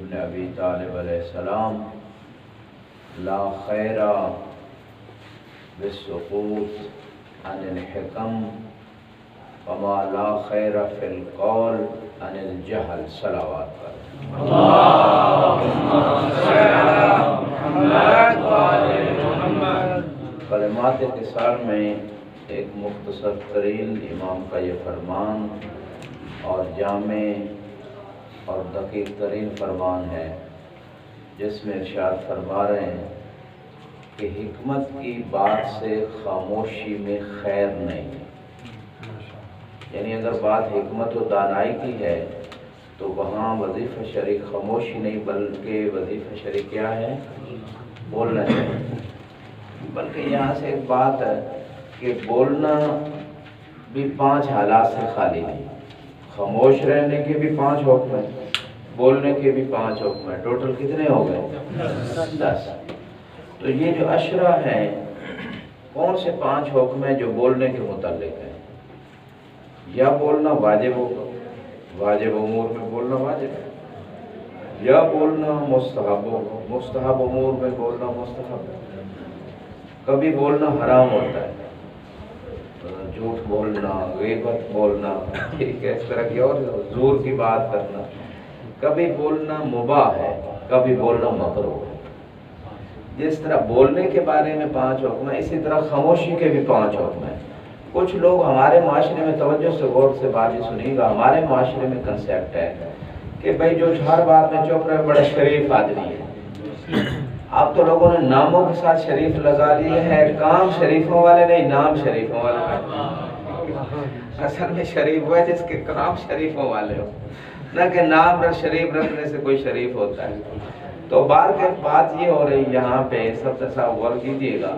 ابن ابی طالب علیہ السلام لا خیر بالسقوط عن الحکم وما لا خیر فی القول عن الجہل صلوات پر کلمات اتصال میں ایک مختصر ترین امام کا یہ فرمان اور جامع اور دقیق ترین فرمان ہے، جس میں ارشاد فرما رہے ہیں کہ حکمت کی بات سے خاموشی میں خیر نہیں ہے۔ یعنی اگر بات حکمت و دانائی کی ہے تو وہاں وظیفہ شرعی خاموشی نہیں بلکہ وظیفہ شرعی کیا ہے؟ بولنا ہے۔ بلکہ یہاں سے ایک بات ہے کہ بولنا بھی 5 حالات سے خالی نہیں، خاموش رہنے کے بھی 5 حکم ہیں، بولنے کے بھی 5 حکم ہیں، ٹوٹل کتنے ہو گئے؟ 10۔ تو یہ جو اشرا ہیں، کون سے 5 حکم ہیں جو بولنے کے متعلق ہیں؟ یا بولنا واجب ہوگا، واجب امور میں بولنا واجب ہے، یا بولنا مستحب ہوگا، مستحب امور میں بولنا مستحب ہے۔ کبھی بولنا حرام ہوتا ہے، جھوٹ بولنا، غیبت بولنا، ٹھیک ہے، اس طرح کی اور زور کی بات کرنا۔ کبھی بولنا مباح ہے، کبھی بولنا مکروہ ہے۔ جس طرح بولنے کے بارے میں 5 حکم ہیں، اسی طرح خاموشی کے بھی 5 حکم ہیں۔ کچھ لوگ ہمارے معاشرے میں، توجہ سے غور سے بات ہی سنیے گا، ہمارے معاشرے میں کنسیپٹ ہے کہ بھائی جو ہر بات میں چپ رہے بڑا شریف آدمی ہے۔ اب تو لوگوں نے ناموں کے ساتھ شریف لگا لیے ہیں، کام شریفوں والے نہیں، نام شریفوں والے نہیں۔ اصل میں شریف ہوا ہے جس کے کام شریفوں والے ہو، نہ کہ نام شریف رکھنے سے کوئی شریف ہوتا ہے۔ تو بات یہ ہو رہی یہاں پہ، سب سے صاحب غور کیجیے گا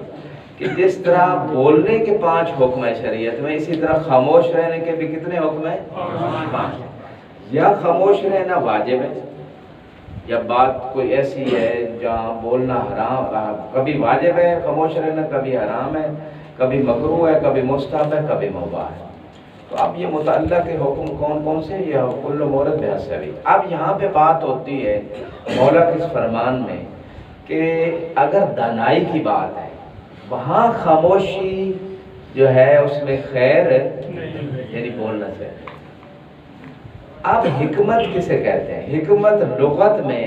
کہ جس طرح بولنے کے 5 حکم ہیں شریعت میں، اسی طرح خاموش رہنے کے بھی کتنے حکم ہیں؟ 5۔ یا خاموش رہنا واجب ہے، یا بات کوئی ایسی ہے جہاں بولنا حرام، کبھی واجب ہے خاموش رہنا، کبھی حرام ہے، کبھی مکروہ ہے، کبھی مستحب ہے، کبھی مباح ہے۔ تو اب یہ متعلق کے حکم کون کون سے؟ یہ کل مورد بحثوی۔ اب یہاں پہ بات ہوتی ہے مولا کے اس فرمان میں کہ اگر دانائی کی بات ہے، وہاں خاموشی جو ہے اس میں خیر یعنی بولنا چاہیے۔ اب حکمت کسے کہتے ہیں؟ حکمت لغت میں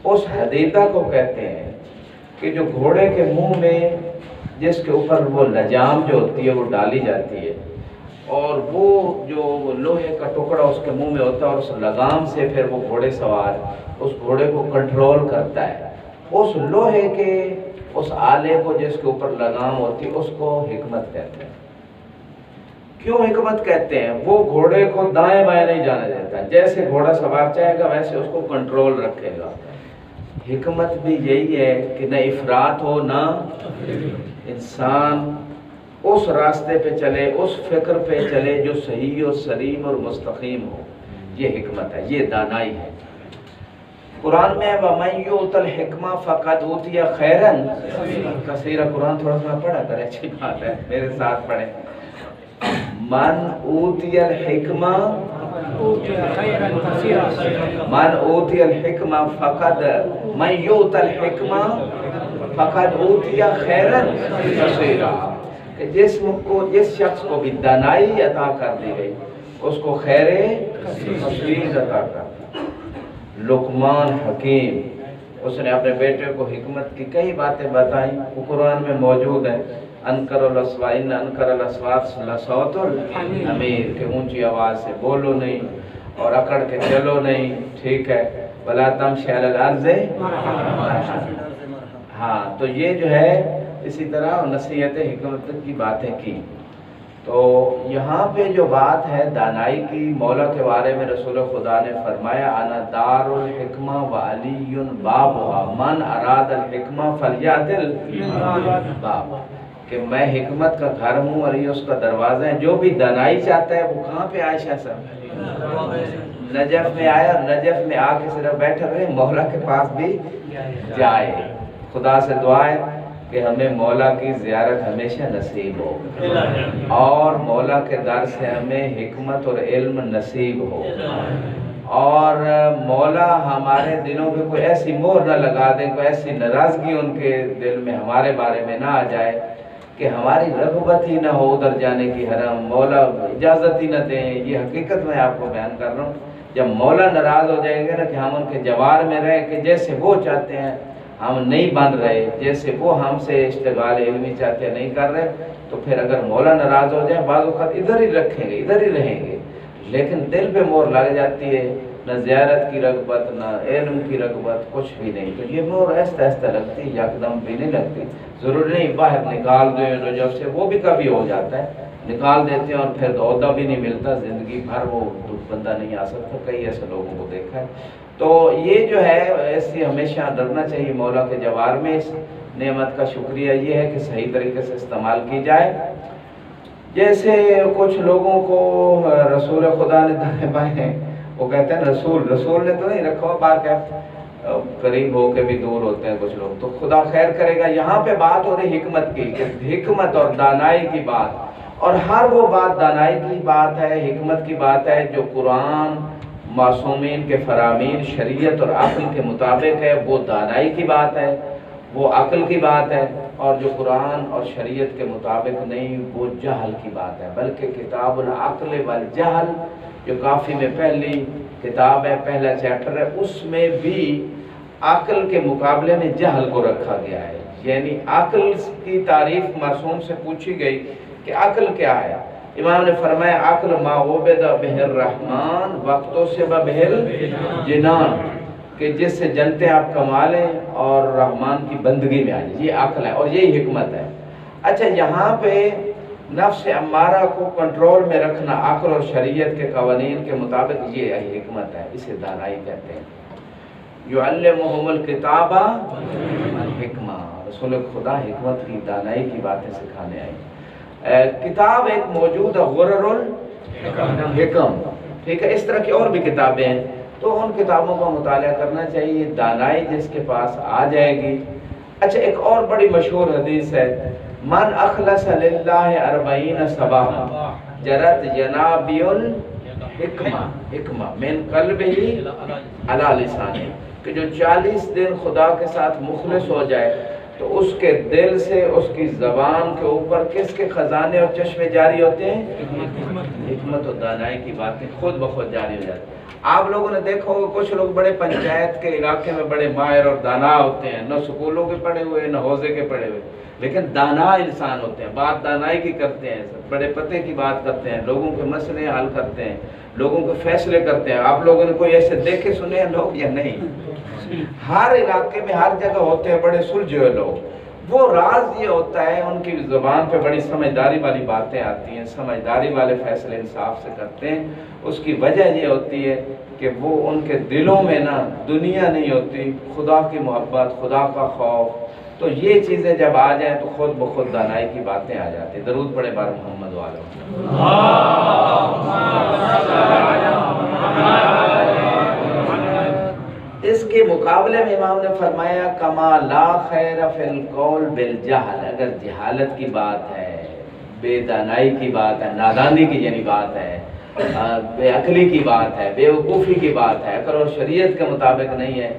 اس حدیثہ کو کہتے ہیں کہ جو گھوڑے کے منہ میں جس کے اوپر وہ لجام جو ہوتی ہے وہ ڈالی جاتی ہے، اور وہ جو لوہے کا ٹکڑا اس کے منہ میں ہوتا ہے، اور اس لگام سے پھر وہ گھوڑے سوار اس گھوڑے کو کنٹرول کرتا ہے۔ اس لوہے کے اس آلے کو جس کے اوپر لگام ہوتی ہے اس کو حکمت کہتے ہیں۔ کیوں حکمت کہتے ہیں؟ وہ گھوڑے کو دائیں بائیں نہیں جانے دیتا، جیسے گھوڑا سوار چاہے گا ویسے اس کو کنٹرول رکھے گا۔ حکمت بھی یہی ہے کہ نہ افراط ہو نہ انسان اس راستے پہ چلے، اس فکر پہ چلے جو صحیح اور سلیم اور مستقیم ہو۔ یہ حکمت ہے، یہ دانائی ہے۔ قرآن میں وَمَن يُؤْتَ الْحِكْمَةَ فَقَدْ أُوتِيَ خَيْرًا كَثِيرًا۔ قرآن تھوڑا سا پڑھا کرے، اچھی بات ہے، میرے ساتھ پڑھیں۔ من اوتی الحکمہ فقد من یؤت الحکمہ فقد اوتی خیرا کثیرا، کہ جس شخص کو بھی دانائی عطا کر دی گئی اس کو خیر کثیر عطا کر دی۔ لقمان حکیم، اس نے اپنے بیٹے کو حکمت کی کئی باتیں بتائیں، وہ قرآن میں موجود ہیں۔ انکر الاصوات انکر الاصوات لصوت الحمیر، کہ اونچی آواز سے بولو نہیں اور اکڑ کے چلو نہیں، ٹھیک ہے، ولا تمشی علی الارض۔ ہاں، تو یہ جو ہے اسی طرح نصیحت حکمت کی باتیں کی۔ تو یہاں پہ جو بات ہے دانائی کی، مولا کے بارے میں رسول خدا نے فرمایا انا دار الحکمہ وعلی بابھا من اراد الحکمہ فلیعدل باب، کہ میں حکمت کا گھر ہوں اور یہ اس کا دروازہ ہے، جو بھی دانائی چاہتا ہے وہ کہاں پہ آئے؟ شاہ صاحب نجف میں آیا، اور نجف میں آ کے صرف بیٹھا رہے، مولا کے پاس بھی جائے۔ خدا سے دعا ہے کہ ہمیں مولا کی زیارت ہمیشہ نصیب ہو، اور مولا کے در سے ہمیں حکمت اور علم نصیب ہو۔ اور مولا ہمارے دلوں پہ کوئی ایسی مہر نہ لگا دیں، کوئی ایسی ناراضگی ان کے دل میں ہمارے بارے میں نہ آ جائے کہ ہماری رغبت ہی نہ ہو ادھر جانے کی، حرم مولا اجازت ہی نہ دیں۔ یہ حقیقت میں آپ کو بیان کر رہا ہوں، جب مولا ناراض ہو جائیں گے نا کہ ہم ان کے جوار میں رہیں کہ جیسے وہ چاہتے ہیں ہم نہیں بن رہے، جیسے وہ ہم سے اشتغال علمی چاہتے ہیں نہیں کر رہے، تو پھر اگر مولا ناراض ہو جائے بعض اوقات ادھر ہی رکھیں گے، ادھر ہی رہیں گے، لیکن دل پہ مہر لگ جاتی ہے، نہ زیارت کی رغبت نہ علم کی رغبت، کچھ بھی نہیں۔ تو یہ مہر ایستا ایستا لگتی، یکدم بھی نہیں لگتی۔ ضروری نہیں باہر نکال دیں رجب سے، وہ بھی کبھی ہو جاتا ہے، نکال دیتے ہیں اور پھر عہدہ بھی نہیں ملتا، زندگی بھر وہ بندہ نہیں آ سکتا، کئی ایسے لوگوں کو دیکھا ہے۔ تو یہ جو ہے ایسی ہمیشہ ڈرنا چاہیے مولا کے جوار میں۔ اس نعمت کا شکریہ یہ ہے کہ صحیح طریقے سے استعمال کی جائے۔ جیسے کچھ لوگوں کو رسول خدا نے دائیں بائیں، وہ کہتے ہیں رسول نے تو نہیں رکھا ہوا، بار کہ قریب ہو کے بھی دور ہوتے ہیں کچھ لوگ، تو خدا خیر کرے گا۔ یہاں پہ بات ہو رہی حکمت کی، کہ حکمت اور دانائی کی بات، اور ہر وہ بات دانائی کی بات ہے، حکمت کی بات ہے جو قرآن معصومین کے فرامین شریعت اور عقل کے مطابق ہے، وہ دانائی کی بات ہے، وہ عقل کی بات ہے، اور جو قرآن اور شریعت کے مطابق نہیں وہ جہل کی بات ہے۔ بلکہ کتاب العقل والجہل جو کافی میں پہلی کتاب ہے، پہلا چیپٹر ہے، اس میں بھی عقل کے مقابلے میں جہل کو رکھا گیا ہے۔ یعنی عقل کی تعریف معصوم سے پوچھی گئی کہ عقل کیا ہے؟ امام نے فرمایا عقل ما عبد بہ الرحمن وقتوں سے بہ الجنان، کہ جس سے جنتیں آپ کما لیں اور رحمان کی بندگی میں آ جائیں، یہ عقل ہے اور یہی حکمت ہے۔ اچھا، یہاں پہ نفس امارہ کو کنٹرول میں رکھنا عقل اور شریعت کے قوانین کے مطابق، یہ حکمت ہے، اسے دانائی کہتے ہیں۔ یعلمہم الکتاب والحکمہ، رسول خدا حکمت کی دانائی کی باتیں سکھانے آئی۔ کتاب ایک موجود ہے غرر الحکم، ٹھیک ہے، اس طرح کی اور بھی کتابیں ہیں، تو ان کتابوں کا مطالعہ کرنا چاہیے، دانائی جس کے پاس آ جائے گی۔ اچھا، ایک اور بڑی مشہور حدیث ہے، من اخلص للہ 40 صباحا جرت ینابیع الحکمہ من قلبہ علی لسانہ، کہ جو 40 دن خدا کے ساتھ مخلص ہو جائے تو اس کے دل سے اس کی زبان کے اوپر کس کے خزانے اور چشمے جاری ہوتے ہیں؟ حکمت و دانائی کی باتیں خود بخود جاری ہو جاتی ہیں۔ آپ لوگوں نے دیکھا ہوگا کچھ لوگ بڑے پنچایت کے علاقے میں بڑے ماہر اور دانا ہوتے ہیں، نہ سکولوں کے پڑھے ہوئے نہ حوزے کے پڑھے ہوئے، لیکن دانا انسان ہوتے ہیں، بات دانائی کی کرتے ہیں، بڑے پتے کی بات کرتے ہیں، لوگوں کے مسئلے حل کرتے ہیں، لوگوں کے فیصلے کرتے ہیں۔ آپ لوگوں نے کوئی ایسے دیکھے سنے ہیں لوگ یا نہیں؟ ہر علاقے میں ہر جگہ ہوتے ہیں بڑے سلجھے ہوئے لوگ۔ وہ راز یہ ہوتا ہے ان کی زبان پہ بڑی سمجھداری والی باتیں آتی ہیں، سمجھداری والے فیصلے انصاف سے کرتے ہیں۔ اس کی وجہ یہ ہوتی ہے کہ وہ ان کے دلوں میں نا دنیا نہیں ہوتی، خدا کی محبت، خدا کا خوف۔ تو یہ چیزیں جب آ جائیں تو خود بخود دانائی کی باتیں آ جاتی ہیں۔ درود پڑھے بار محمد والوں۔ اس کے مقابلے میں امام نے فرمایا کما لا خیر فی القول بالجہل، اگر جہالت کی بات ہے، بے دانائی کی بات ہے، نادانی کی یعنی بات ہے، بے عقلی کی بات ہے، بے وقوفی کی بات ہے، اگر اور شریعت کے مطابق نہیں ہے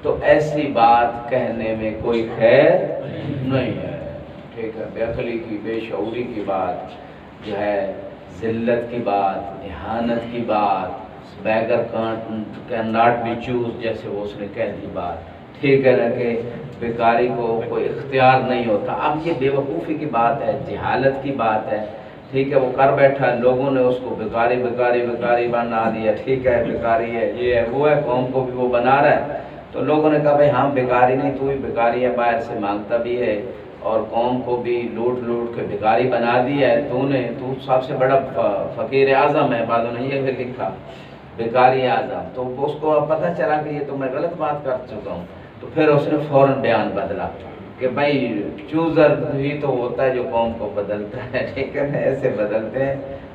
تو ایسی بات کہنے میں کوئی خیر نہیں ہے، ٹھیک ہے۔ بے عقلی کی، بے شعوری کی بات جو ہے، ذلت کی بات، اہانت کی بات، beggar can not be choose, جیسے وہ اس نے کہہ دی بات، ٹھیک ہے نا، کہ بیکاری کو کوئی اختیار نہیں ہوتا۔ اب یہ بے وقوفی کی بات ہے، جہالت کی بات ہے، ٹھیک ہے، وہ کر بیٹھا، لوگوں نے اس کو بیکاری بنا دیا، ٹھیک ہے، بیکاری ہے، یہ ہے وہ ہے، قوم کو بھی وہ بنا رہا ہے۔ تو لوگوں نے کہا بھائی ہم بیکاری نہیں، تو ہی بیکاری ہے، باہر سے مانگتا بھی ہے اور قوم کو بھی لوٹ کے بیکاری بنا دیا ہے، تو سب سے بڑا فقیر اعظم ہے، بعضوں نے یہ بھی لکھا بیکاری اعظم۔ تو اس کو پتہ چلا کہ یہ تو میں غلط بات کر چکا ہوں، تو پھر اس نے فوراً بیان بدلا کہ بھائی چوزر ہی تو ہوتا ہے جو قوم کو بدلتا ہے، ٹھیک ہے نا، ایسے بدلتے ہیں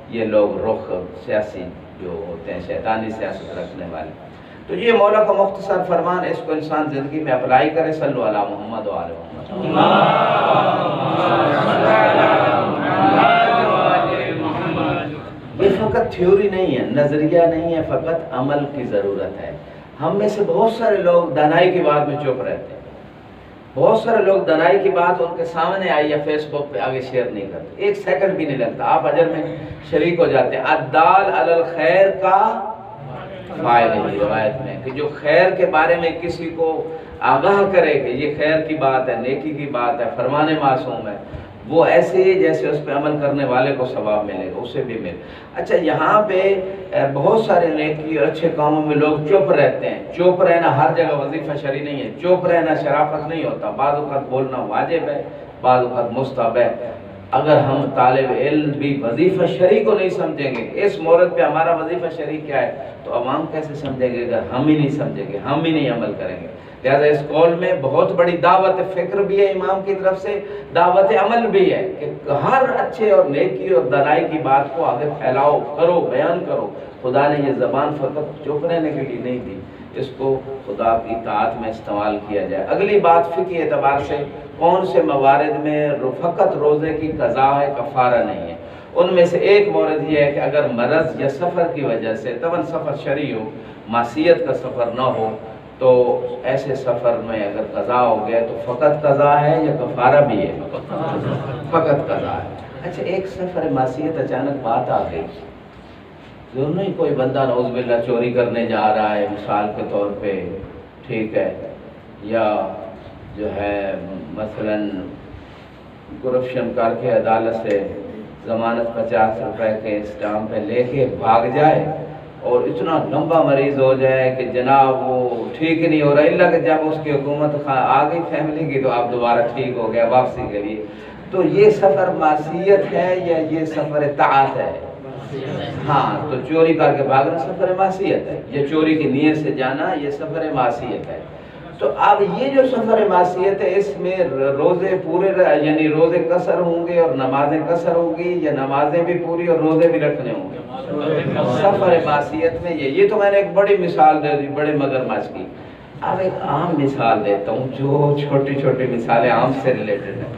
یہ لوگ رخ سیاسی جو ہوتے ہیں، شیطانی سیاست رکھنے والے۔ تو یہ مولا کا مختصر فرمان، اس کو انسان زندگی میں اپلائی کرے۔ صلو علی محمد و آل محمد۔ یہ فقط تھیوری نہیں ہے، نظریہ نہیں ہے، فقط عمل کی ضرورت ہے۔ ہم میں سے بہت سارے لوگ دانائی کی بات میں چپ رہتے ہیں، بہت سارے لوگ دانائی کی بات ان کے سامنے آئی یا فیس بک پہ آگے شیئر نہیں کرتے، ایک سیکنڈ بھی نہیں لگتا، آپ اجر میں شریک ہو جاتے ہیں۔ الدال علی الخیر کا فاعل ہے روایت میں، کہ جو خیر کے بارے میں کسی کو آگاہ کرے کہ یہ خیر کی بات ہے، نیکی کی بات ہے، فرمان معصوم ہے، وہ ایسے ہی جیسے اس پہ عمل کرنے والے کو ثواب ملے گا، اسے بھی ملے۔ اچھا، یہاں پہ بہت سارے نیکی اور اچھے کاموں میں لوگ چپ رہتے ہیں۔ چپ رہنا ہر جگہ وظیفہ شرعی نہیں ہے، چپ رہنا شرافت نہیں ہوتا، بعض اوقات بولنا واجب ہے، بعض اوقات مستحب ہے۔ اگر ہم طالب علم بھی وظیفہ شرعی کو نہیں سمجھیں گے، اس مورد پہ ہمارا وظیفہ شرعی کیا ہے، تو عوام کیسے سمجھیں گے اگر ہم ہی نہیں سمجھیں گے، ہم ہی نہیں عمل کریں گے۔ لہذا اس قول میں بہت بڑی دعوت فکر بھی ہے امام کی طرف سے، دعوت عمل بھی ہے کہ ہر اچھے اور نیکی اور دانائی کی بات کو آگے پھیلاؤ، کرو، بیان کرو۔ خدا نے یہ زبان فقط چپ رہنے کے لیے نہیں دی، اس کو خدا کی اطاعت میں استعمال کیا جائے۔ اگلی بات فقہی اعتبار سے کون سے موارد میں فقط روزے کی قضا ہے، کفارہ نہیں ہے۔ ان میں سے ایک مورد یہ ہے کہ اگر مرض یا سفر کی وجہ سے، طبعاً سفر شرعی ہو، معصیت کا سفر نہ ہو، تو ایسے سفر میں اگر قضا ہو گیا تو فقط قضا ہے یا کفارہ بھی ہے؟ فقط قضا ہے۔ اچھا، ایک سفر معصیت اچانک بات آ گئی، ضرور نہیں کوئی بندہ نعوذ باللہ چوری کرنے جا رہا ہے مثال کے طور پہ، ٹھیک ہے، یا جو ہے مثلاً کرپشن کر کے عدالت سے ضمانت 50 روپے کے اسٹامپ پہ لے کے بھاگ جائے اور اتنا لمبا مریض ہو جائے کہ جناب وہ ٹھیک نہیں ہو رہا، اللہ کہ جب اس کی حکومت آ گئی فیملی کی تو آپ دوبارہ ٹھیک ہو گیا واپسی کے لیے، تو یہ سفر معصیت ہے یا یہ سفر طاعت ہے؟ ہاں، تو چوری کر کے بھاگنا سفر معصیت ہے، یہ چوری کی نیت سے جانا یہ سفر معصیت ہے۔ تو اب یہ جو سفر معصیت ہے اس میں روزے پورے یعنی روزے قصر ہوں گے اور نمازیں قصر ہوں گی، یا نمازیں بھی پوری اور روزے بھی رکھنے ہوں گے؟ سفر معصیت میں یہ تو میں نے ایک بڑی مثال دے دی بڑے مگرمچھ کی۔ اب ایک عام مثال دیتا ہوں جو چھوٹی چھوٹی مثالیں عام سے ریلیٹڈ ہیں،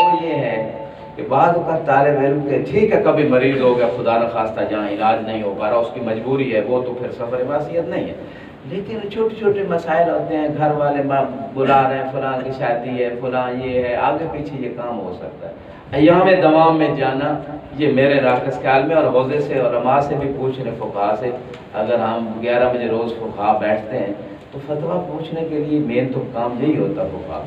وہ یہ ہے کہ بعض اوقات طالب علم کے ٹھیک ہے کبھی مریض ہو گیا خدا نخواستہ جہاں علاج نہیں ہو پا رہا، اس کی مجبوری ہے، وہ تو پھر سفر معصیت نہیں ہے، لیکن چھوٹے چھوٹے مسائل ہوتے ہیں، گھر والے بلا رہے ہیں، فلاں کی شادی ہے، فلاں یہ ہے، آگے پیچھے یہ کام ہو سکتا ہے۔ ایام دوام میں جانا یہ میرے راکس خیال میں، اور حوزے سے اور علماء سے بھی پوچھنے فقہا سے، اگر ہم 11 بجے روز فقہا بیٹھتے ہیں تو فتویٰ پوچھنے کے لیے مین تو کام یہی ہوتا فقہا،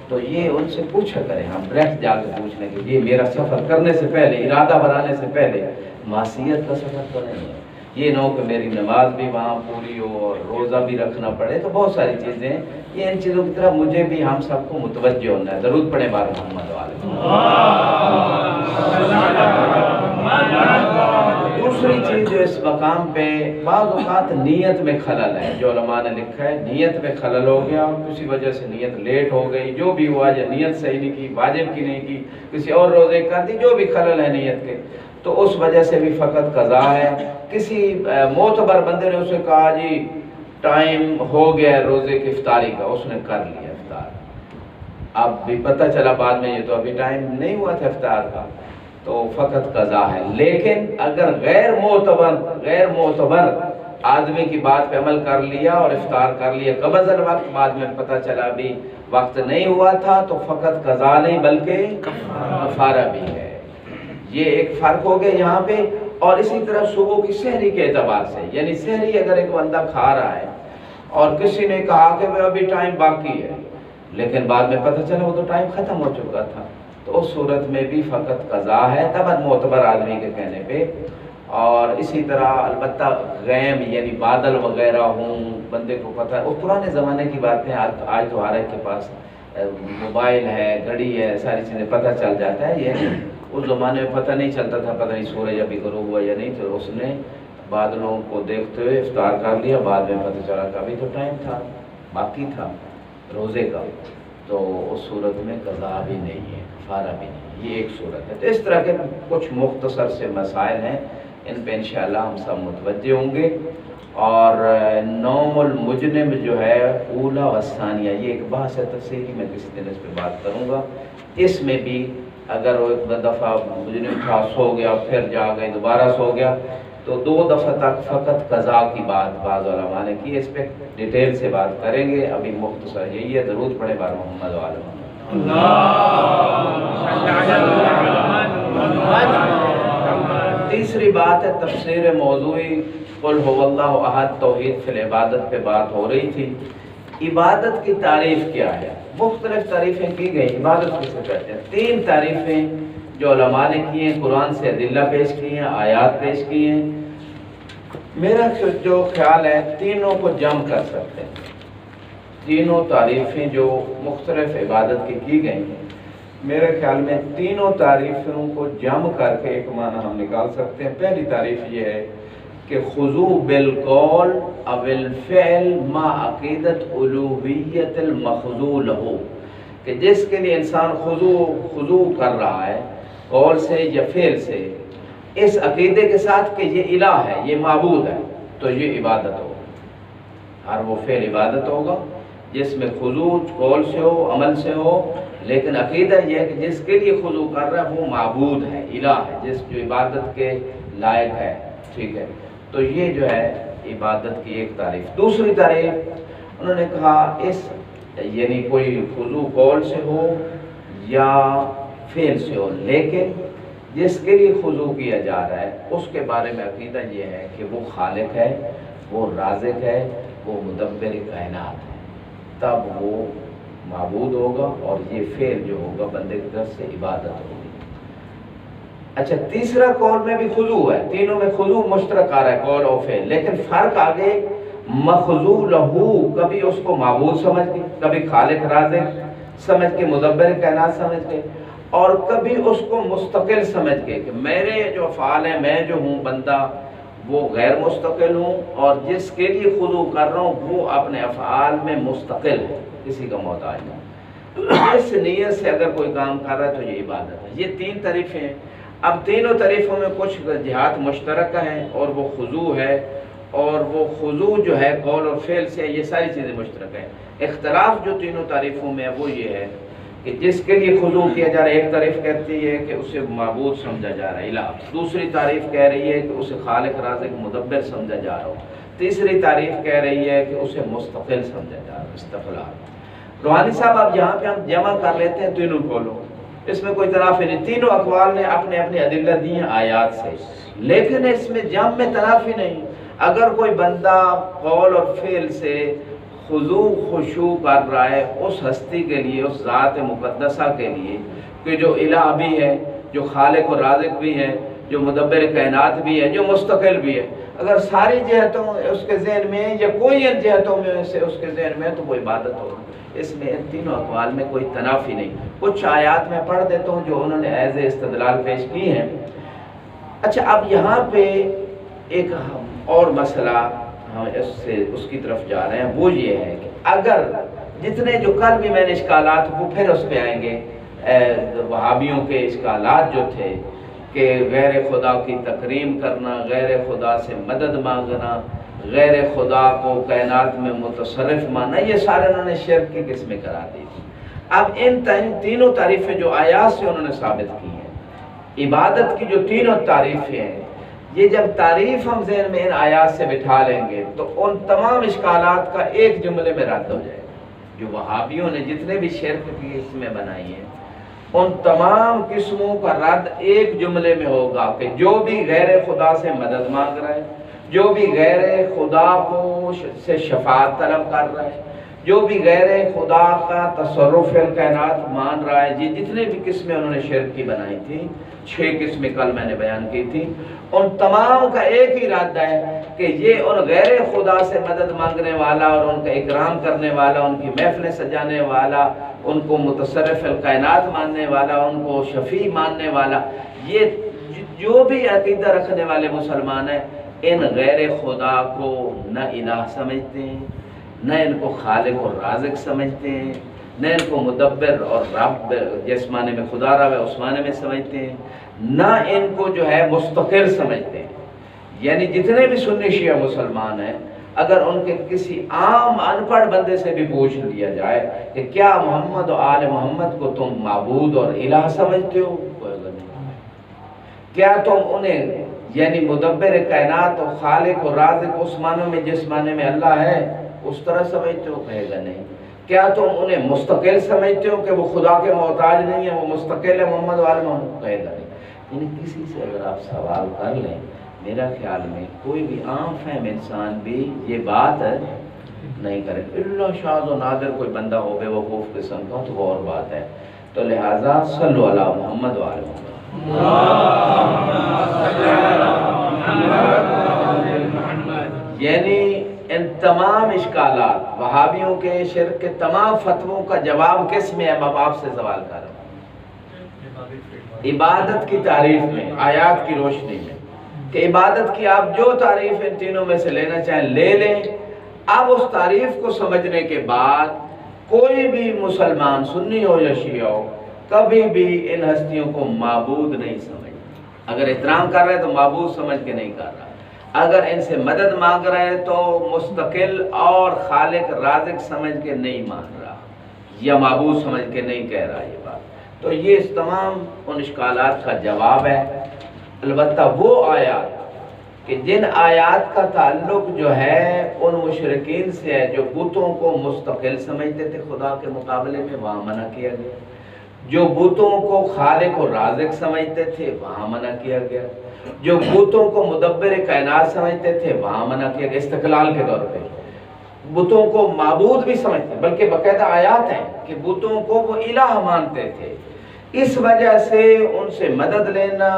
تو یہ ان سے پوچھا کریں، ہم ڈائریکٹ جا کے پوچھنے کے لیے میرا سفر کرنے سے پہلے، ارادہ بنانے سے پہلے معصیت کا سفر تو نہیں ہے، یہ نہ ہو کہ میری نماز بھی وہاں پوری ہو اور روزہ بھی رکھنا پڑے، تو بہت ساری چیزیں ہیں، یہ ان چیزوں کی طرف مجھے بھی ہم سب کو متوجہ ہونا ہے۔ درود پڑھیں بار محمد والے۔ دوسری چیز جو اس مقام پہ بعض اوقات نیت میں خلل ہے، جو علماء نے لکھا ہے نیت میں خلل ہو گیا، کسی وجہ سے نیت لیٹ ہو گئی، جو بھی ہوا، یا نیت صحیح نہیں کی، واجب کی نہیں کی، کسی اور روزے کر دی، جو بھی خلل ہے نیت کے، تو اس وجہ سے بھی فقط قضا ہے۔ کسی معتبر بندے نے اسے کہا جی ٹائم ہو گیا روزے کی افطاری کا، اس نے کر لیا افطار، اب بھی پتہ چلا بعد میں یہ تو ابھی ٹائم نہیں ہوا تھا افطار کا، تو فقط قضا ہے۔ لیکن اگر غیر معتبر آدمی کی بات پہ عمل کر لیا اور افطار کر لیا قبض الوقت، بعد میں پتہ چلا ابھی وقت نہیں ہوا تھا، تو فقط قضا نہیں بلکہ کفارہ بھی ہے۔ یہ ایک فرق ہو گیا یہاں پہ۔ اور اسی طرح صبح کی سحری کے اعتبار سے، یعنی سحری اگر ایک بندہ کھا رہا ہے اور کسی نے کہا کہ ابھی ٹائم باقی ہے، لیکن بعد میں پتہ چلا وہ تو ٹائم ختم ہو چکا تھا، تو اس صورت میں بھی فقط قضا ہے طبعاً معتبر آدمی کے کہنے پہ۔ اور اسی طرح البتہ غیم یعنی بادل وغیرہ ہوں، بندے کو پتہ ہے، وہ پرانے زمانے کی باتیں، آج تو ہر ایک کے پاس موبائل ہے، گھڑی ہے، ساری چیزیں پتہ چل جاتا ہے۔ یہ اس زمانے میں پتہ نہیں چلتا تھا، پتہ نہیں سورج ابھی غروب ہوا یا نہیں، تو اس نے بادلوں کو دیکھتے ہوئے افطار کر لیا، بعد میں پتہ چلا کہ ابھی تو ٹائم تھا، باقی تھا روزے کا، تو اس صورت میں قضا بھی نہیں ہے، کفارہ بھی نہیں ہے، یہ ایک صورت ہے۔ تو اس طرح کے کچھ مختصر سے مسائل ہیں، ان پہ انشاءاللہ ہم سب متوجہ ہوں گے۔ اور نوم المجنب جو ہے اولا و ثانیہ، یہ ایک بحث ہے تفصیلی، میں کسی دن اس پہ بات کروں گا۔ اس میں بھی اگر وہ ایک دفعہ مجنب تھا، سو گیا، پھر جا گئے، دوبارہ سو گیا، تو 2 دفعہ تک فقط قضا کی بات بعض علماء نے کی، اس پہ ڈیٹیل سے بات کریں گے، ابھی مختصر یہی ہے، درود پڑھے بار محمد و آل محمد۔ تیسری بات ہے تفسیر موضوعی، قل هو اللہ احد، توحید فی العبادت پہ بات ہو رہی تھی۔ عبادت کی تعریف کیا ہے؟ مختلف تعریفیں کی گئی، عبادت کسے کہتے ہیں؟ 3 تعریفیں جو علماء نے کی ہیں، قرآن سے ادلہ پیش کی ہیں، آیات پیش کی ہیں۔ میرا جو خیال ہے تینوں کو جمع کر سکتے ہیں، تینوں تعریفیں جو مختلف عبادت کی گئی ہیں، میرے خیال میں تینوں تعریفوں کو جمع کر کے ایک معنی ہم نکال سکتے ہیں۔ پہلی تعریف یہ ہے کہ خضوع بالقول او الفعل ما عقیدت الوہیت المخضوع لہ، کہ جس کے لیے انسان خضوع کر رہا ہے قول سے یا فعل سے، اس عقیدے کے ساتھ کہ یہ الہ ہے، یہ معبود ہے، تو یہ عبادت ہوگا۔ ہر وہ فعل عبادت ہوگا جس میں خضوع قول سے ہو، عمل سے ہو، لیکن عقیدہ یہ ہے کہ جس کے لیے خضوع کر رہا ہے وہ معبود ہے، الہ ہے، جس جو عبادت کے لائق ہے، ٹھیک ہے۔ تو یہ جو ہے عبادت کی ایک تعریف۔ دوسری تعریف انہوں نے کہا اس یعنی کوئی خضوع قول سے ہو یا فعل سے ہو، لیکن جس کے لیے خضوع کیا جا رہا ہے اس کے بارے میں عقیدہ یہ ہے کہ وہ خالق ہے، وہ رازق ہے، وہ مدبر کائنات ہے، تب وہ معبود ہوگا اور یہ فعل جو ہوگا بندے کی طرف سے عبادت ہوگی۔ اچھا، تیسرا قول میں بھی خضوع ہے، تینوں میں خضوع مشترک آ رہا ہے، قول اور فعل، لیکن فرق آگے مخضوع لہو، کبھی اس کو معبود سمجھ کے، کبھی خالق رازق سمجھ کے، مدبر کائنات سمجھ کے، اور کبھی اس کو مستقل سمجھ کے کہ میرے جو افعال ہیں، میں جو ہوں بندہ وہ غیر مستقل ہوں، اور جس کے لیے خضوع کر رہا ہوں وہ اپنے افعال میں مستقل ہے، کسی کا محتاج نہیں۔ اس نیت سے اگر کوئی کام کر رہا ہے تو یہ عبادت ہے۔ یہ 3 تعریفیں ہیں۔ اب تینوں تعریفوں میں کچھ جہات مشترکہ ہیں اور وہ خضوع ہے، اور وہ خضوع جو ہے قول اور فعل سے، یہ ساری چیزیں مشترک ہیں۔ اختلاف جو تینوں تعریفوں میں ہے وہ یہ ہے کہ جس کے لیے خضوع کیا جا رہا ہے، ایک تعریف کہتی ہے کہ اسے معبود سمجھا جا رہا ہے، الہ، دوسری تعریف کہہ رہی ہے کہ اسے خالق رازق مدبر سمجھا جا رہا ہو، تیسری تعریف کہہ رہی ہے کہ اسے مستقل سمجھا جا رہا ہے، استقلال۔ روحانی صاحب اب یہاں پہ ہم جمع کر لیتے ہیں تینوں قولوں، اس میں کوئی تنافی نہیں، تینوں اقوال نے اپنے اپنے ادلہ دی ہیں آیات سے، لیکن اس میں جمع میں تنافی نہیں۔ اگر کوئی بندہ قول اور فعل سے خضوع خشوع کر رہا ہے اس ہستی کے لیے، اس ذات مقدسہ کے لیے کہ جو الہ بھی ہے، جو خالق و رازق بھی ہے، جو مدبر کائنات بھی ہے، جو مستقل بھی ہے، اگر ساری جہتوں اس کے ذہن میں یا کوئی ان جہتوں میں سے اس کے ذہن میں، تو وہ عبادت ہوگی۔ اس میں ان تینوں اقوال میں کوئی تنافی نہیں۔ کچھ آیات میں پڑھ دیتا ہوں جو انہوں نے ایز استدلال پیش کی ہیں۔ اچھا، اب یہاں پہ ایک اور مسئلہ ہم اس کی طرف جا رہے ہیں، وہ یہ ہے کہ اگر جتنے جو کل بھی میں نے اشکالات، وہ پھر اس پہ آئیں گے، وہابیوں کے اشکالات جو تھے کہ غیر خدا کی تکریم کرنا، غیر خدا سے مدد مانگنا، غیر خدا کو کائنات میں متصرف ماننا، یہ سارے انہوں نے شرک کی قسمیں قرار دی تھی۔ اب ان تینوں تعریفیں جو آیات سے انہوں نے ثابت کی ہیں، عبادت کی جو تینوں تعریفیں ہیں، یہ جب تعریف ہم ذہن میں ان آیات سے بٹھا لیں گے تو ان تمام اشکالات کا ایک جملے میں رد ہو جائے گا۔ جو وہابیوں نے جتنے بھی شرک کی قسمیں بنائی ہیں، ان تمام قسموں کا رد ایک جملے میں ہوگا کہ جو بھی غیر خدا سے مدد مانگ رہا ہے، جو بھی غیر خدا کو سے شفاعت طلب کر رہا ہے، جو بھی غیر خدا کا تصرف کائنات مان رہا ہے، یہ جتنے بھی قسمیں انہوں نے شرک کی بنائی تھی، 6 قسمیں کل میں نے بیان کی تھی، ان تمام کا ایک ہی ارادہ ہے کہ یہ ان غیر خدا سے مدد مانگنے والا اور ان کا اکرام کرنے والا، ان کی محفلیں سجانے والا، ان کو متصرف الکائنات ماننے والا، ان کو شفیع ماننے والا، یہ جو بھی عقیدہ رکھنے والے مسلمان ہیں، ان غیر خدا کو نہ الہ سمجھتے ہیں، نہ ان کو خالق اور رازق سمجھتے ہیں، نہ ان کو مدبر اور رب جس معنی میں خدا رب ہے اس معنی میں سمجھتے ہیں، نہ ان کو جو ہے مستقل سمجھتے ہیں۔ یعنی جتنے بھی سنی شیعہ مسلمان ہیں، اگر ان کے کسی عام ان پڑھ بندے سے بھی پوچھ لیا جائے کہ کیا محمد و آل محمد کو تم معبود اور الہ سمجھتے ہو، کوئی نہیں۔ کیا تم انہیں یعنی مدبر کائنات و خالق و رازق اس معنی میں جس معنی میں اللہ ہے اس طرح سمجھتے ہو؟ کہے گا نہیں۔ کیا تم انہیں مستقل سمجھتے ہو کہ وہ خدا کے محتاج نہیں ہیں، وہ مستقل ہے محمد والے محمد؟ کہے گا نہیں۔ یعنی کسی سے اگر آپ سوال کر لیں، میرا خیال میں کوئی بھی عام فہم انسان بھی یہ بات نہیں کرے، اللہ شاذ و نادر کوئی بندہ ہو بے وقوف قسم کا تو وہ اور بات ہے۔ تو لہٰذا صلو علی محمد والے محمد۔ یعنی ان تمام اشکالات، وہابیوں کے شرک کے تمام فتووں کا جواب کس میں ہے؟ میں آپ سے سوال کر رہا ہوں۔ عبادت کی تعریف میں، آیات کی روشنی میں، کہ عبادت کی آپ جو تعریف ان تینوں میں سے لینا چاہیں لے لیں۔ اب اس تعریف کو سمجھنے کے بعد کوئی بھی مسلمان سنی ہو یا شیعہ ہو کبھی بھی ان ہستیوں کو معبود نہیں سمجھ۔ اگر احترام کر رہے ہیں تو معبود سمجھ کے نہیں کر رہا، اگر ان سے مدد مانگ رہے ہیں تو مستقل اور خالق رازق سمجھ کے نہیں مان رہا یا معبود سمجھ کے نہیں کہہ رہا یہ بات۔ تو یہ اس تمام ان اشکالات کا جواب ہے۔ البتہ وہ آیات کہ جن آیات کا تعلق جو ہے ان مشرکین سے ہے جو بتوں کو مستقل سمجھتے تھے خدا کے مقابلے میں، وہاں منع کیا گیا۔ جو بتوں کو خالق و رازق سمجھتے تھے وہاں منع کیا گیا۔ جو بتوں کو مدبر کائنات سمجھتے تھے وہاں منع کیا گیا، استقلال کے طور پہ۔ بتوں کو معبود بھی سمجھتے، بلکہ باقاعدہ آیات ہیں کہ بتوں کو وہ الہ مانتے تھے، اس وجہ سے ان سے مدد لینا،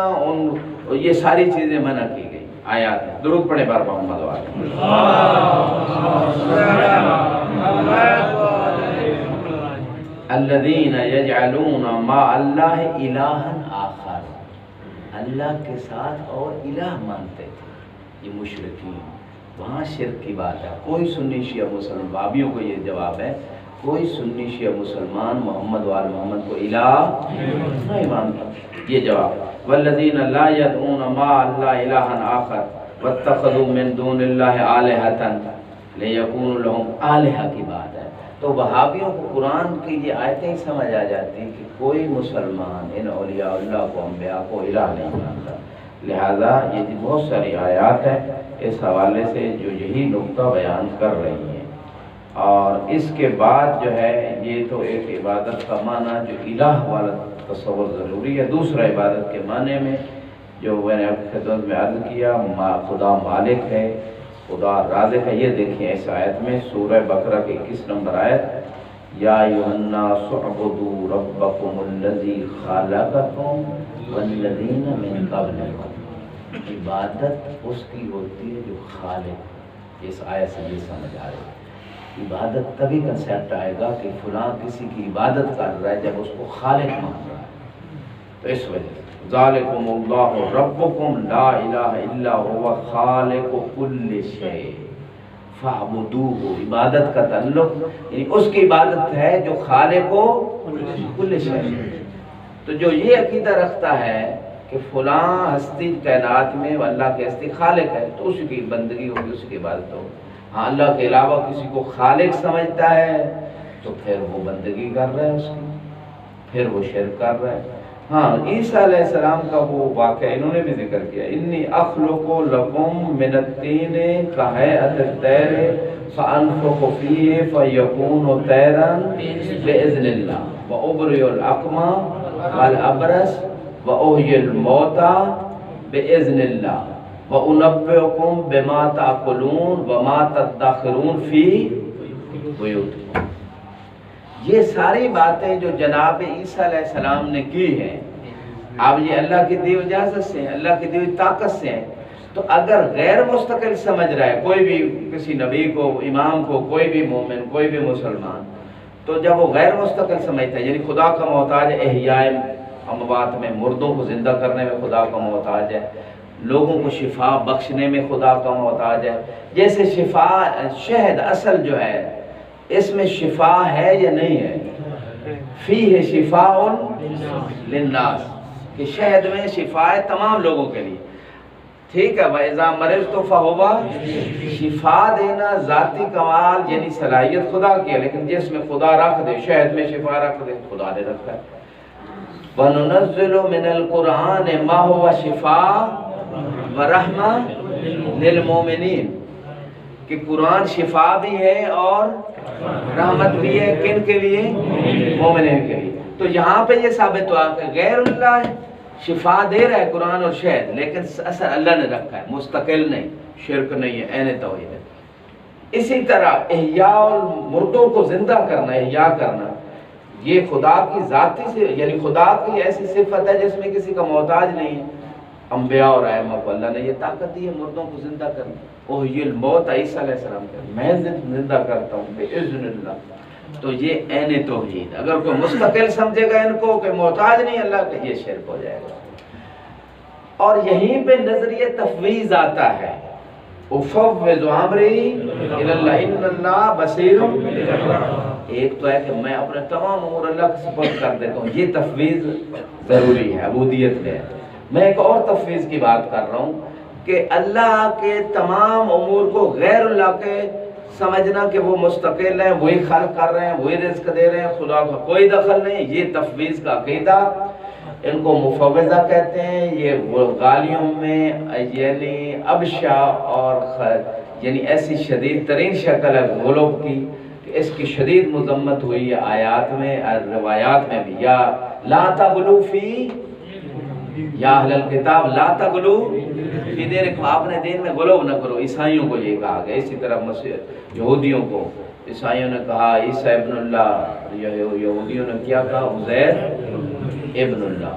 یہ ساری چیزیں منع کی گئی۔ آیات ہیں، درود پڑھیں بار محمد والے۔ الذین یجعلون مع اللہ الہا آخر، اللہ کے ساتھ اور الہ مانتے تھے یہ مشرکین۔ وہاں شرک کی بات ہے۔ کوئی سنی شیعہ مسلمان، وہابیوں کو یہ جواب ہے، کوئی سنی شیعہ مسلمان محمد وآل محمد کو الہ نہیں مانتا، یہ جواب۔ والذین لا يدعون مع اللہ الہا آخر واتخذوا من دون اللہ آلہۃ لیکونوا لہم آلہہ کی بات ہے۔ تو وہابیوں کو قرآن کی یہ آیتیں ہی سمجھ آ جاتی ہیں کہ کوئی مسلمان ان اولیاء اللہ کو، انبیاء کو الہ نہیں مانتا۔ لہذا یہ بہت ساری آیات ہیں اس حوالے سے جو یہی نقطہ بیان کر رہی ہیں۔ اور اس کے بعد جو ہے یہ تو ایک عبادت کا معنی جو الہ والا تصور ضروری ہے۔ دوسرا عبادت کے معنی میں جو میں نے آپ کی خدمت میں عرض کیا، خدا مالک ہے، خدا رازق ہے۔ یہ دیکھیں اس آیت میں سورہ بقرہ کی 21 نمبر آیت، یا ایھا الناس اعبدوا ربکم الذی خلقکم والذین من قبلکم۔ عبادت اس کی ہوتی ہے جو خالق۔ اس آیت سے یہ سمجھ آ رہی ہے عبادت تبھی کنسیپٹ آئے گا کہ فلاں کسی کی عبادت کر رہا ہے جب اس کو خالق مان رہا ہے۔ تو اس وجہ سے ذالکم اللہ ربکم لا الہ الا هو خالق کل شیء فاعبدوہ۔ عبادت کا تعلق یعنی اس کی عبادت ہے جو خالق و کل شیء۔ تو جو یہ عقیدہ رکھتا ہے کہ فلاں ہستی کائنات میں اللہ کی ہستی خالق ہے تو اسی کی بندگی ہوگی، اسی کی عبادت ہوگی۔ ہاں اللہ کے علاوہ کسی کو خالق سمجھتا ہے تو پھر وہ بندگی کر رہا ہے اس کی، پھر وہ شرک کر رہا ہے۔ ہاں عیسیٰ علیہ السلام کا وہ واقعہ انہوں نے بھی ذکر کیا، انی اخلق لکم من الطین کہیئۃ الطیر فانفخ فیہ فیکون طیرا باذن اللہ وابرئ الاکمہ والابرص واحیی الموتى باذن اللہ وَأُنَبِّئُكُم بِمَا تَأْكُلُونَ وَمَا تَدَّخِرُونَ فِي بُيُوتِكُم۔ یہ ساری باتیں جو جناب عیسیٰ علیہ السلام نے کی ہیں، اب یہ اللہ کی دی اجازت سے ہیں، اللہ کی دی طاقت سے ہیں۔ تو اگر غیر مستقل سمجھ رہا ہے کوئی بھی کسی نبی کو، امام کو، کوئی بھی مومن، کوئی بھی مسلمان، تو جب وہ غیر مستقل سمجھتا ہے یعنی خدا کا محتاج ہے، احیاء اموات میں، مردوں کو زندہ کرنے میں خدا کا محتاج ہے، لوگوں کو شفا بخشنے میں خدا کا محتاج ہے۔ جیسے شفا، شہد اصل جو ہے اس میں شفا ہے یا نہیں ہے؟ فیہ شفاء للناس، کہ شہد میں شفا ہے تمام لوگوں کے لیے، ٹھیک ہے۔ وَإِذَا مَرِضْتُ فَهُوَ، شفا دینا ذاتی کمال یعنی صلاحیت خدا کی ہے، لیکن جس میں خدا رکھ دے، شہد میں شفا رکھ دے، خدا نے رکھا ہے۔ وَنُنَزِّلُ مِنَ الْقُرْآنِ مَا هُوَ شِفَاءٌ ورحمہ للمومنین، کہ قرآن شفا بھی ہے اور رحمت بھی ہے، کن کے لیے؟ مومنین کے لیے۔ تو یہاں پہ یہ ثابت ہوا کہ غیر اللہ شفا دے رہا ہے قرآن اور شہد، لیکن اثر اللہ نے رکھا ہے، مستقل نہیں، شرک نہیں ہے، عین توحید ہے۔ اسی طرح احیاء مردوں کو زندہ کرنا، احیاء کرنا، یہ خدا کی ذاتی سے، یعنی خدا کی ایسی صفت ہے جس میں کسی کا محتاج نہیں ہے۔ انبیاء اور ائمہ کو اللہ نے یہ طاقت دی ہے مردوں کو زندہ کرنا۔ احیی الموت، عیسیٰ علیہ السلام کا میں زندہ کرتا ہوں باذن اللہ۔ تو یہ عین توحید، اگر کوئی مستقل سمجھے گا ان کو کہ محتاج نہیں اللہ کا، یہ شرک ہو جائے گا۔ اور یہیں پہ نظریہ تفویض آتا ہے، افوض امری الی اللہ ان اللہ بصیر۔ ایک تو ہے کہ میں اپنے تمام امور اللہ کے سپرد کر دیتا ہوں، یہ تفویض ضروری ہے، عبودیت میں ہے۔ میں ایک اور تفویض کی بات کر رہا ہوں کہ اللہ کے تمام امور کو غیر اللہ کے سمجھنا کہ وہ مستقل ہیں، وہی خلق کر رہے ہیں، وہی رزق دے رہے ہیں، خدا کا کوئی دخل نہیں، یہ تفویض کا عقیدہ، ان کو مفوضہ کہتے ہیں۔ یہ غالیوں میں یعنی ابشع اور یعنی ایسی شدید ترین شکل ہے غلو کی کہ اس کی شدید مذمت ہوئی ہے آیات میں اور روایات میں بھی، یا لا تغلو فی، یا اہل الکتاب لا تغلو فی دینکم، آپ نے دین میں غلو نہ کرو۔ عیسائیوں کو یہ کہا گیا، اسی طرح یہودیوں کو، عیسائیوں نے کہا عیسیٰ ابن اللہ، یہودیوں نے کیا کہا عزیر ابن اللہ۔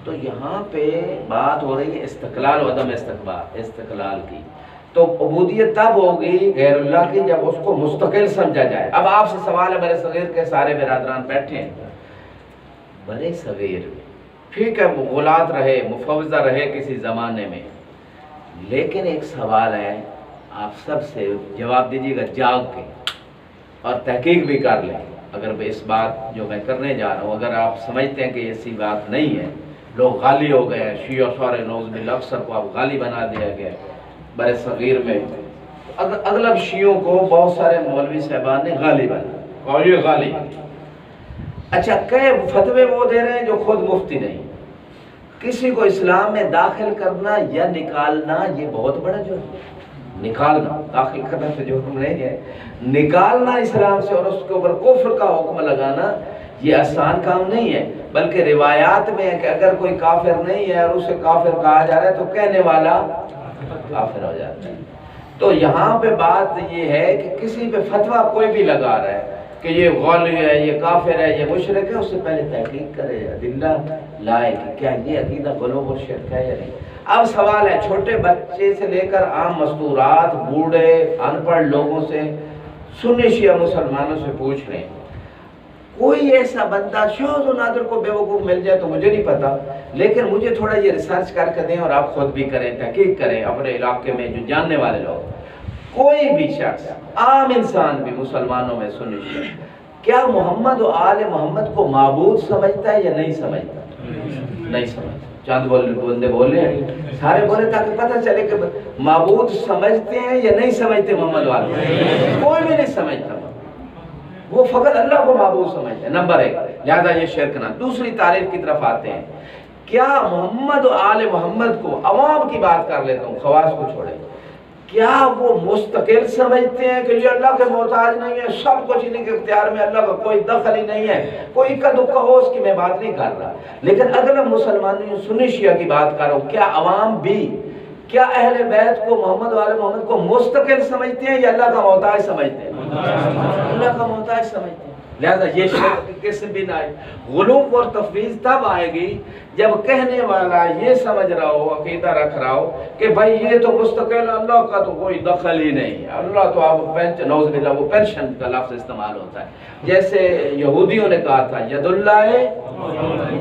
تو یہاں پہ بات ہو رہی ہے استقلال و عدم استقلال کی۔ تو عبودیت تب ہوگی غیر اللہ کی جب اس کو مستقل سمجھا جائے۔ اب آپ سے سوال ہے، برے صغیر کے سارے برادران بیٹھے ہیں، برے صغیر ٹھیک ہے غلات رہے، مفوضہ رہے کسی زمانے میں، لیکن ایک سوال ہے، آپ سب سے جواب دیجیے گا جاگ کے، اور تحقیق بھی کر لیں۔ اگر اس بات جو میں کرنے جا رہا ہوں اگر آپ سمجھتے ہیں کہ ایسی بات نہیں ہے، لوگ غالی ہو گئے ہیں، شیعہ سارے نعوذ باللہ اکثر کو اب غالی بنا دیا گیا برے صغیر میں، اغلب شیعوں کو بہت سارے مولوی صاحبان نے غالی بنا اور یہ غالی۔ اچھا، کئی فتوے وہ دے رہے ہیں جو خود مفتی نہیں۔ کسی کو اسلام میں داخل کرنا یا نکالنا یہ بہت بڑا جرم ہے۔ نکالنا، داخل کرنا تو جرم نہیں ہے، نکالنا اسلام سے اور اس کے اوپر کفر کا حکم لگانا یہ آسان کام نہیں ہے۔ بلکہ روایات میں ہے کہ اگر کوئی کافر نہیں ہے اور اسے کافر کہا جا رہا ہے تو کہنے والا کافر ہو جاتا ہے۔ تو یہاں پہ بات یہ ہے کہ کسی پہ فتویٰ کوئی بھی لگا رہا ہے کہ یہ غالی ہے، یہ کافر ہے، یہ مشرک ہے، اس سے پہلے تحقیق کرے، ادلہ لائے کہ کیا یہ عقیدہ غلو اور شرک ہے یا نہیں۔ اب سوال ہے، چھوٹے بچے سے لے کر عام مستورات، بوڑھے، ان پڑھ لوگوں سے، سنی شیعہ مسلمانوں سے پوچھ رہے ہیں، کوئی ایسا بندہ شاذ و نادر کو بے وقوف مل جائے تو مجھے نہیں پتا، لیکن مجھے تھوڑا یہ ریسرچ کر کے دیں اور آپ خود بھی کریں، تحقیق کریں اپنے علاقے میں جو جاننے والے لوگ، کوئی بھی شخص، عام انسان بھی مسلمانوں میں سنی شیعہ، کیا محمد و آل محمد کو معبود سمجھتا ہے یا نہیں سمجھتا؟ نہیں سمجھتا۔ چاند بندے بولے ہیں، سارے بولے تاکہ پتہ چلے کہ معبود سمجھتے ہیں یا نہیں سمجھتے محمد و آل محمد۔ کوئی بھی نہیں سمجھتا، وہ فقط اللہ کو معبود سمجھتے ہیں، نمبر ایک، لہذا یہ شرک نہ۔ دوسری تعریف کی طرف آتے ہیں، کیا محمد و آل محمد کو، عوام کی بات کر لیتا ہوں، خواص کو چھوڑے، کیا وہ مستقل سمجھتے ہیں کہ یہ اللہ کے محتاج نہیں ہے، سب کچھ انہیں کے اختیار میں، اللہ کا کوئی دخل ہی نہیں ہے، کوئی اکا دکا ہو، اس کی میں بات نہیں کر رہا، لیکن اگر مسلمانوں سنی شیعہ کی بات کر رہا ہوں، کیا عوام بھی، کیا اہل بیت کو، محمد و آل محمد کو مستقل سمجھتے ہیں یا اللہ کا محتاج سمجھتے ہیں؟ اللہ کا محتاج سمجھتے ہیں۔ لہذا یہ شرک کی قسم بھی نہ آئے۔ غلو اور تفویض تب آئے گی جب کہنے والا یہ سمجھ رہا ہو، عقیدہ رکھ رہا ہو کہ بھائی یہ تو مستقل، اللہ کا تو کوئی دخل ہی نہیں، اللہ تو آپ پینشن، نعوذ باللہ وہ پینشن کا لفظ استعمال ہوتا ہے، جیسے یہودیوں نے کہا تھا ید اللہ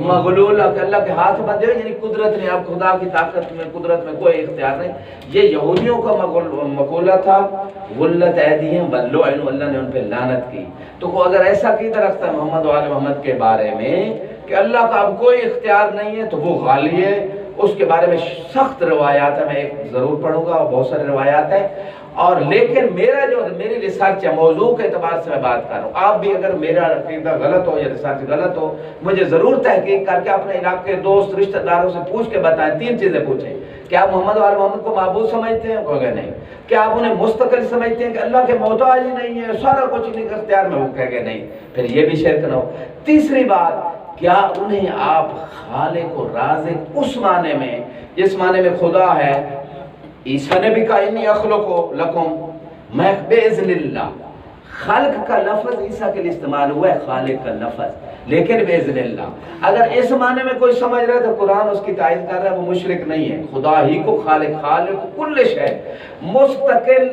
مغلولہ، کہ اللہ کے ہاتھ بندھے ہوئے، یعنی قدرت نے، اب خدا کی طاقت میں، قدرت میں کوئی اختیار نہیں۔ یہ یہودیوں کا مقولہ تھا، غلت ایدیہم ولعنوا، اللہ نے ان پہ لعنت کی۔ تو وہ اگر ایسا عقیدہ رکھتا ہے محمد و آل محمد کے بارے میں کہ اللہ کا اب کوئی اختیار نہیں ہے تو وہ غالی ہے، اس کے بارے میں سخت روایات ہیں، میں ایک ضرور پڑھوں گا، بہت سارے روایات ہیں، اور لیکن میری ریسرچ ہے، موضوع کے اعتبار سے میں بات کر رہا ہوں، آپ بھی اگر میرا عقیدہ غلط ہو یا ریسرچ غلط ہو، مجھے ضرور تحقیق کر کے اپنے علاقے کے دوست رشتہ داروں سے پوچھ کے بتائیں، 3 چیزیں پوچھیں کیا محمد وال محمد کو معبود سمجھتے ہیں؟ کہے نہیں۔ کیا آپ انہیں مستقل سمجھتے ہیں کہ اللہ کے محتاج ہی نہیں ہے، سارا کچھ انہیں کے اختیار میں؟ وہ کہے نہیں، پھر یہ بھی شرک نہ ہو۔ تیسری بات، کیا انہیں آپ خالق و رازق اس معنی میں جس معنی میں خدا ہے، عیسیٰ نے بھی کہا انی اخلق لکم، میں باذن اللہ، خلق کا لفظ عیسیٰ کے لیے استعمال ہوا ہے، خالق کا لفظ، لیکن باذن اللہ۔ اگر اس معنی میں کوئی سمجھ رہا ہے تو قرآن اس کی تائید کر رہا ہے، وہ مشرک نہیں ہے۔ خدا ہی کو خالق کل شے، مستقل،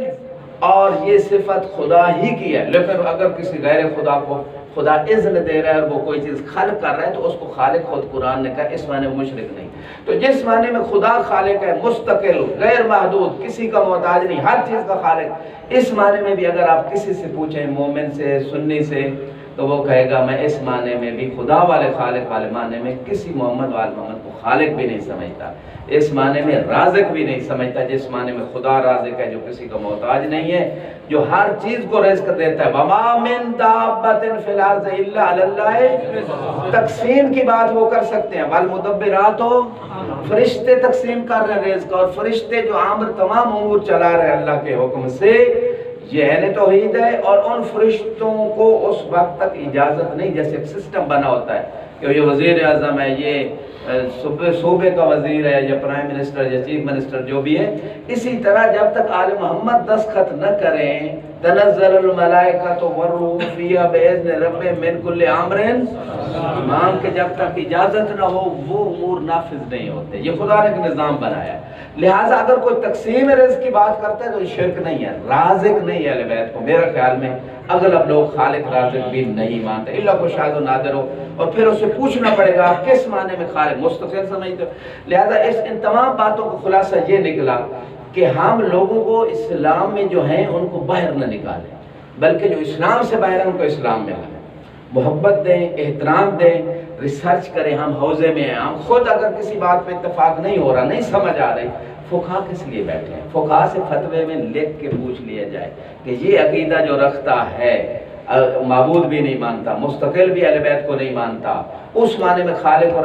اور یہ صفت خدا ہی کی ہے۔ لیکن اگر کسی غیر خدا کو خدا اذن دے رہا ہے اور وہ کوئی چیز خلق کر رہا ہے تو اس کو خالق خود قرآن نے کہا، اس معنی میں مشرک نہیں۔ تو جس معنی میں خدا خالق ہے، مستقل، غیر محدود، کسی کا محتاج نہیں، ہر چیز کا خالق، اس معنی میں بھی اگر آپ کسی سے پوچھیں، مومن سے، سنی سے، تو وہ کہے گا میں اس معنی میں بھی خدا والے خالق والے معنی میں کسی محمد والے محمد کو خالق بھی نہیں سمجھتا، اس معنی میں رازق بھی نہیں سمجھتا، جس معنی میں خدا رازق ہے جو کسی کا محتاج نہیں ہے، جو ہر چیز کو رزق دیتا ہے۔ وَمَا مِن دَابَّةٍ فِي الْأَرْضِ إِلَّا عَلَى اللَّهِ، تقسیم کی بات وہ کر سکتے ہیں۔ وَالْمُدَبِّرَاتُ، فرشتے تقسیم کر رہے ہیں رزق، اور فرشتے جو عامر تمام امور چلا رہے ہیں اللہ کے حکم سے، یہ اہل توحید ہے۔ اور ان فرشتوں کو اس وقت تک اجازت نہیں، جیسے ایک سسٹم بنا ہوتا ہے کہ یہ وزیر اعظم ہے، یہ صوبے کا وزیر ہے، یا پرائم منسٹر یا چیف منسٹر جو بھی ہے، اسی طرح جب تک آل محمد دستخط نہ کریں، تنزل الملائکۃ والروح فیہا بإذن ربہم من کل امر، امام کے جب تک اجازت نہ ہو وہ امور نافذ نہیں ہوتے۔ یہ خدا نے ایک نظام بنایا ہے۔ لہٰذا اگر کوئی تقسیم رزق کی بات کرتا ہے تو یہ شرک نہیں ہے، رازق نہیں ہے۔ اہل بیت کو میرا خیال میں اغلب لوگ خالق رازق بھی نہیں مانتے، اللہ کو شاہد و نادر ہو، اور پھر اسے پوچھنا پڑے گا آپ کس معنی میں خالق مستقل سمجھتے ہو۔ لہٰذا ان تمام باتوں کا خلاصہ یہ نکلا کہ ہم لوگوں کو اسلام میں جو ہیں ان کو باہر نہ نکالیں، بلکہ جو اسلام سے باہر ہیں ان کو اسلام میں لائیں، محبت دیں، احترام دیں، ریسرچ کریں۔ ہم حوزے میں ہیں، ہم خود اگر کسی بات پہ اتفاق نہیں ہو رہا، نہیں سمجھ آ رہی، فقہا کس لیے بیٹھے ہیں؟ فقہا سے فتوے میں لکھ کے پوچھ لیا جائے کہ یہ عقیدہ جو رکھتا ہے، معبود بھی نہیں مانتا، مستقل بھی اہل بیت کو نہیں مانتا، اس معنی میں خالق اور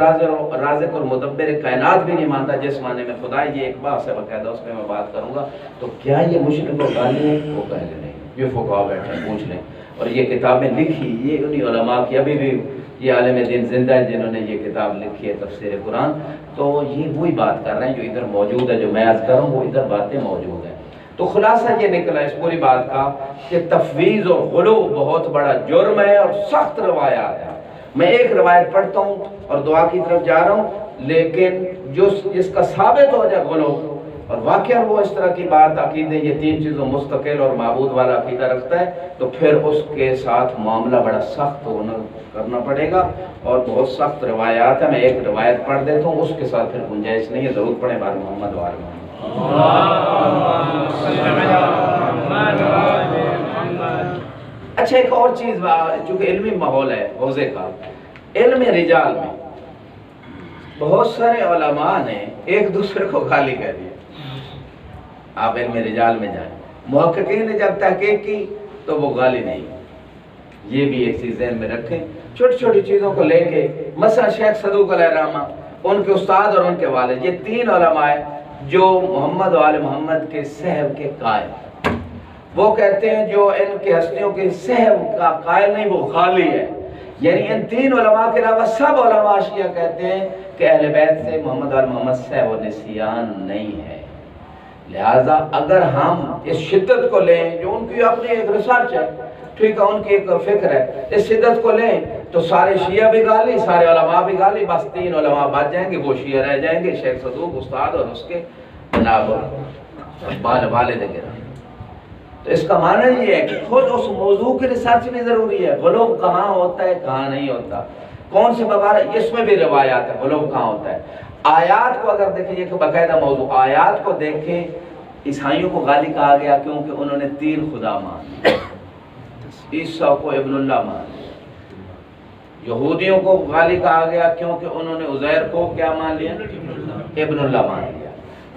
رازق اور مدبر کائنات بھی نہیں مانتا جس معنی میں خدا، یہ ایک بات ہے باقاعدہ، اس پہ میں بات کروں گا، تو کیا یہ مشرک و غالی ہے؟ وہ کہہ نہیں، یہ فقہا بیٹھے ہیں، پوچھ لیں۔ اور یہ کتابیں لکھی یہ انہی علماء کی، ابھی بھی یہ عالم دین زندہ ہے جنہوں نے یہ کتاب لکھی ہے تفسیر قرآن، تو یہ وہی بات کر رہے ہیں جو ادھر موجود ہے، جو میں عرض کروں وہ ادھر باتیں موجود ہیں۔ تو خلاصہ یہ نکلا اس پوری بات کا کہ تفویض اور غلو بہت بڑا جرم ہے اور سخت روایات ہے۔ میں ایک روایت پڑھتا ہوں اور دعا کی طرف جا رہا ہوں، لیکن جس کا ثابت ہو جائے غلو، اور واقعہ وہ اس طرح کی بات عقیدے یہ تین چیزوں مستقل اور معبود والا عقیدہ رکھتا ہے، تو پھر اس کے ساتھ معاملہ بڑا سخت کرنا پڑے گا، اور بہت سخت روایات ہیں۔ میں ایک روایت پڑھ دیتا ہوں، اس کے ساتھ پھر گنجائش نہیں ہے، ضرور پڑھیں بار محمد وآل محمد۔ اچھا ایک اور چیز، چونکہ علمی ماحول ہے حوزے کا، علم رجال میں بہت سارے علماء نے ایک دوسرے کو گالی کہہ دی۔ آپ علم رجال میں جائیں، محققین نے جب تحقیق کی تو وہ گالی نہیں۔ یہ بھی ایک چیز ذہن میں رکھیں، چھوٹی چھوٹی چیزوں کو لے کے، مثلا شیخ صدوق علیہ الرحمہ، ان کے استاد اور ان کے والد، یہ تین علماء ہیں جو محمد وآل محمد کے صحب کے قائل، وہ کہتے ہیں جو ان کے ہستیوں کے صحب کا قائل نہیں وہ غالی ہے۔ یعنی ان تین علماء کے علاوہ سب علماء شیعہ کہتے ہیں کہ اہل بیت سے محمد وآل محمد صحب و نسیان نہیں ہے۔ لہٰذا اگر ہم اس شدت کو لیں، جو ان کی اپنی ایک ریسرچ ہے، ٹھیک ہے، ان کی ایک فکر ہے، اس شدت کو لیں تو سارے شیعہ بھی گالی، سارے علماء بھی گالی، بس تین علماء بچ جائیں گے، وہ شیعہ رہ جائیں گے، شیخ صدوق استاد اور اس کے جناب والد وغیرہ۔ تو اس کا معنی یہ ہے کہ خود اس موضوع کی ریسرچ بھی ضروری ہے، غلو کہاں ہوتا ہے کہاں نہیں ہوتا، کون سے مبارک، اس میں بھی روایات ہے غلو کہاں ہوتا ہے۔ آیات کو اگر دیکھیں، یہ باقاعدہ موضوع، آیات کو دیکھیں، عیسائیوں کو غالی کہا گیا کیونکہ انہوں نے تین خدا مان لیا، عیسیٰ کو ابن اللہ مان لیا۔ یہودیوں کو غالی کہا گیا کیونکہ انہوں نے عزیر کو کیا مان لیا؟ ابن اللہ مان لیا۔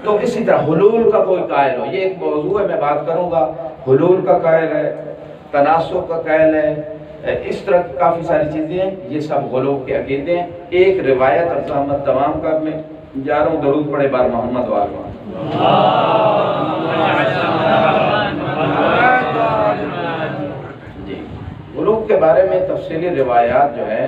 تو اسی طرح حلول کا کوئی قائل ہو، یہ ایک موضوع ہے، میں بات کروں گا، حلول کا قائل ہے، تناسخ کا قائل ہے، اس طرح کافی ساری چیزیں ہیں، یہ سب غلو کے عقیدے ہیں۔ ایک روایت اور زحمت تمام کرنے جا رہا ہوں، درود پڑھے بار محمد وآل محمد۔ جی، غروب کے بارے میں تفصیلی روایات جو ہے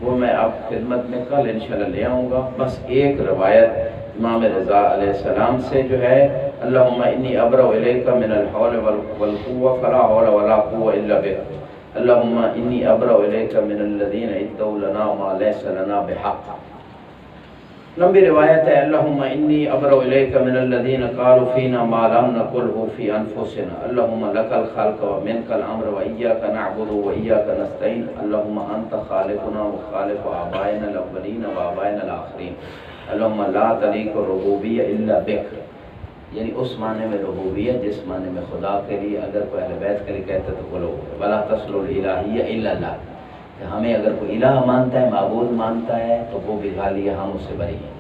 وہ میں آپ خدمت میں کل انشاءاللہ لے آؤں گا۔ بس ایک روایت امام رضا علیہ السلام سے جو ہے، اللہم انی ابرؤ الیک من الحول والقوة فلا حول ولا قوة الا بک، اللہم انی ابرؤ الیک من الذین ادعوا لنا ما لیس لنا بحق۔ لمبی روایت ہے، اللہم انی ابرؤ الیک من الذین قالوا فینا ما لم نقلہ فی انفسنا، اللہم لک الخلق ومنک الامر وإیاک نعبد وإیاک نستعین، اللہم انت خالقنا وخالق آبائنا الاولین وآبائنا الآخرین، اللہم لا تلیق الربوبیہ الا بک۔ یعنی اس معنی میں ربوبیہ جس معنی میں خدا کے لیے اگر کوئی اہل بیت کے لیے کہتے تو بولو ولا تصل الالہیہ الا اللہ، کہ ہمیں اگر کوئی الہ مانتا ہے، معبود مانتا ہے تو وہ بھی غالی ہے، ہم اس سے بری ہیں۔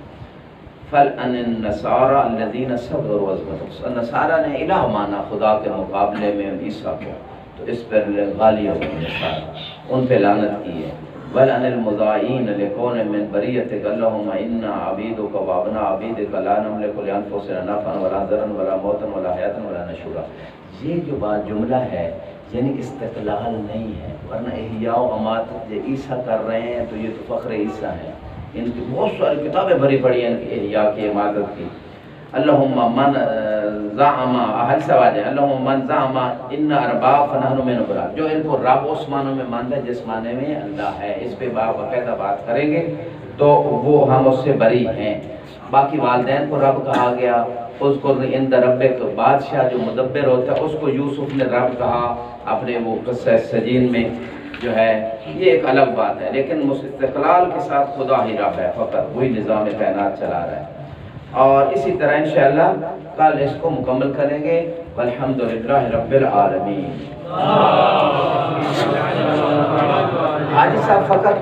فَلْأَنِ النَّصَارَى الَّذِينَ صَبَرُوا وَاصْبَرُوا، نصارہ نے الہ مانا خدا کے مقابلے میں عیسیٰ کو، تو اس پر غالی ہو گئے نصارہ، ان پہ لعنت کی ہے۔ وَلْأَنِ الْمُضَاعِينَ لِكَوْنٍ مِّن بَرِيَّتِكَ اللَّهُمَّ إِنَّا عَبِيدُكَ وَأَبْنَاءُ عَبِيدِكَ لَا نَمْلِكُ لِأَنفُسِنَا نَفْعًا وَلَا ضَرًّا وَلَا مَوْتًا وَلَا حَيَاةً وَلَا نُشُورًا۔ یہ جو بات جملہ ہے یعنی استقلال نہیں ہے، ورنہ احیاء و اماتت جو عیسیٰ کر رہے ہیں تو یہ تو فخر عیسیٰ ہے، ان کی بہت ساری کتابیں بھری پڑی ہیں ان کی احیاء کی اماتت کی۔ اللہم من زعم اہل سوال ہے، اللہم من زعم ان ارباب فنحن من برا، جو ان کو رب اس معنوں میں مانتا ہے جس معنی میں اللہ ہے، اس پہ باقاعدہ بات کریں گے تو وہ ہم اس سے بری ہیں۔ باقی والدین کو رب کہا گیا، اس کو عند ربک، بادشاہ جو مدبر ہوتا ہے اس کو یوسف نے رب کہا اپنے وہ قصہ سجین میں جو ہے، یہ ایک الگ بات ہے، لیکن استقلال کے ساتھ خدا ہی رب ہے، فقط وہی نظام کائنات چلا رہا ہے۔ اور اسی طرح انشاءاللہ کل اس کو مکمل کریں گے۔ والحمدللہ رب العالمین۔ حاجی صاحب فقط